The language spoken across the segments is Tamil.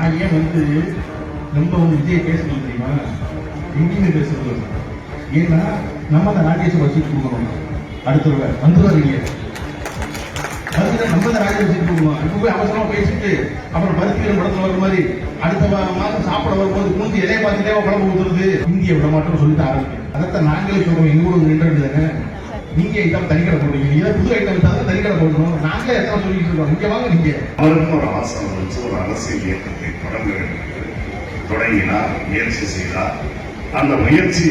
நான் ஏன் ரொம்ப விஜய் பேசணும் தெரியுமா? எங்கேயுமே பேசுறது ஏன்னா நம்ம அந்த ராஜேஷ் வச்சுட்டு கொடுக்கணும். அடுத்த வந்துருவாருங்க நம்ம தான் ராஜேஷ் வச்சுட்டு கொடுக்கணும். இப்ப போய் அவசரமா பேசிட்டு அப்புறம் பருத்திகள் படத்துல வர மாதிரி அடுத்த மாதம் சாப்பிட வரும்போது மூஞ்சி இலையை பார்த்துட்டே குழம்பு ஊத்துறது இந்திய விட மாட்டோம்னு சொல்லிட்டு ஆரம்பிக்கும். அதைத்தான் நாங்களே சொல்றோம். எங்க கூட நின்று தானே நீங்க ஐட்டம் தனிக்கடை போடுறீங்க. நீங்க புது ஐட்டம் இருந்தாலும் தனிக்கடை போடணும். நாங்களே எத்தனை சொல்லிட்டு இருக்கோம். இங்க வாங்க. நீங்க அவருக்கும் ஒரு ஆசை வச்சு ஒரு அரசியல் இயக்கத்தை தொடங்கினார், முயற்சி செய்தார். அந்த முயற்சி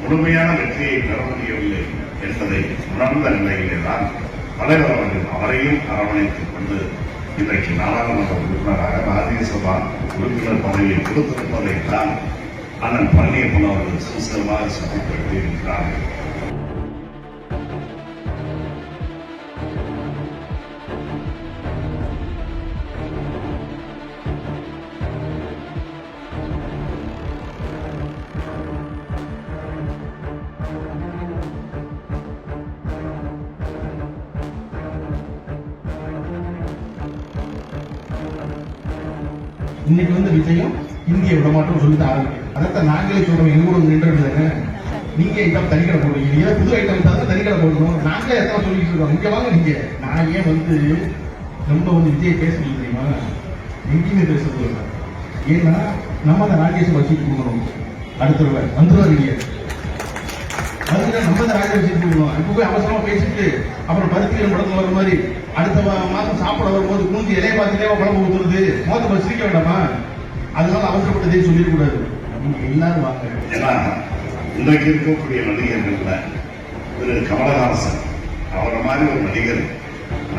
முழுமையான வெற்றியை பெற முடியவில்லை என்பதை உணர்ந்த நிலையிலேதான் தலைவர் அவர்கள் அவரையும் அரவணைத்துக் கொண்டு இன்றைக்கு நாடாளுமன்ற உறுப்பினராக ராஜ்யசபா உறுப்பினர் பதவியை கொடுத்திருப்பதைத்தான் அண்ணன் பழனியப்பன் அவர்கள் சுசமாக சுட்டிக்காட்டியிருக்கிறார்கள். இன்னைக்கு விஜயம் இந்திய விட மாட்டோம்னு சொல்லிட்டு ஆரம்பிக்கும். அதைத்தான் நாங்களே சொல்றோம். எங்க கூட நின்று தானே நீங்க ஐட்டம் தனிக்கடை போடுறீங்க. நீங்க புது ஐட்டம் இருந்தாலும் தனிக்கடை போடணும். நாங்களே எத்தனை சொல்லிட்டு இருக்கோம். இங்க வாங்க. நீங்க நான் ஏன் ரொம்ப விஜய் பேசணும் தெரியுமா? எங்கேயுமே பேசுறது ஏன்னா நம்ம அந்த ராஜேஷ் வச்சுட்டு கொடுக்கணும். அடுத்த வந்துருவாருங்க நம்ம தான் ராஜேஷ் வச்சுட்டு கொடுக்கணும். இப்ப போய் அவசரமா பேசிட்டு அப்புறம் பருத்திகள் படத்துல வர மாதிரி அடுத்த மாதம் சாப்பிட வரும்போது மூஞ்சி இலையை பார்த்துட்டே குழம்பு ஊத்துறது மோத்த சிரிக்க வேண்டாமா? அதனால அவசரப்பட்டதே சொல்லிடக்கூடாது. நீங்க எல்லாரும் வாங்க. ஏன்னா இன்றைக்கு இருக்கக்கூடிய நடிகர்கள்ல திரு கமலஹாசன் அவரை மாதிரி ஒரு நடிகர்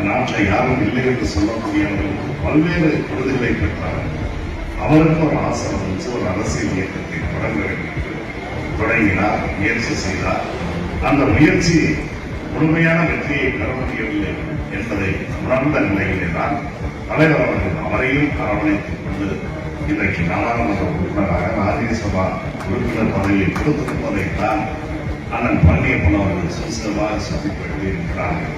நாட்டில் யாரும் இல்லை என்று சொல்லக்கூடியவர்களுக்கு பல்வேறு விருதுகளை பெற்றார். அவருக்கும் ஒரு ஆசை வச்சு ஒரு அரசியல் இயக்கத்தை தொடங்கினார், முயற்சி செய்தார். அந்த முயற்சி முழுமையான வெற்றியை பெற முடியவில்லை என்பதை உணர்ந்த நிலையிலேதான் தலைவர் அவர்கள் அவரையும் அரவணைத்துக் கொண்டு இன்றைக்கு நாடாளுமன்ற உறுப்பினராக ராஜ்யசபா உறுப்பினர் பதவியை கொடுத்திருப்பதைத்தான் அண்ணன் பழனியப்பன் அவர்கள் சுசமாக சுட்டிக்காட்டியிருக்கிறார்கள்.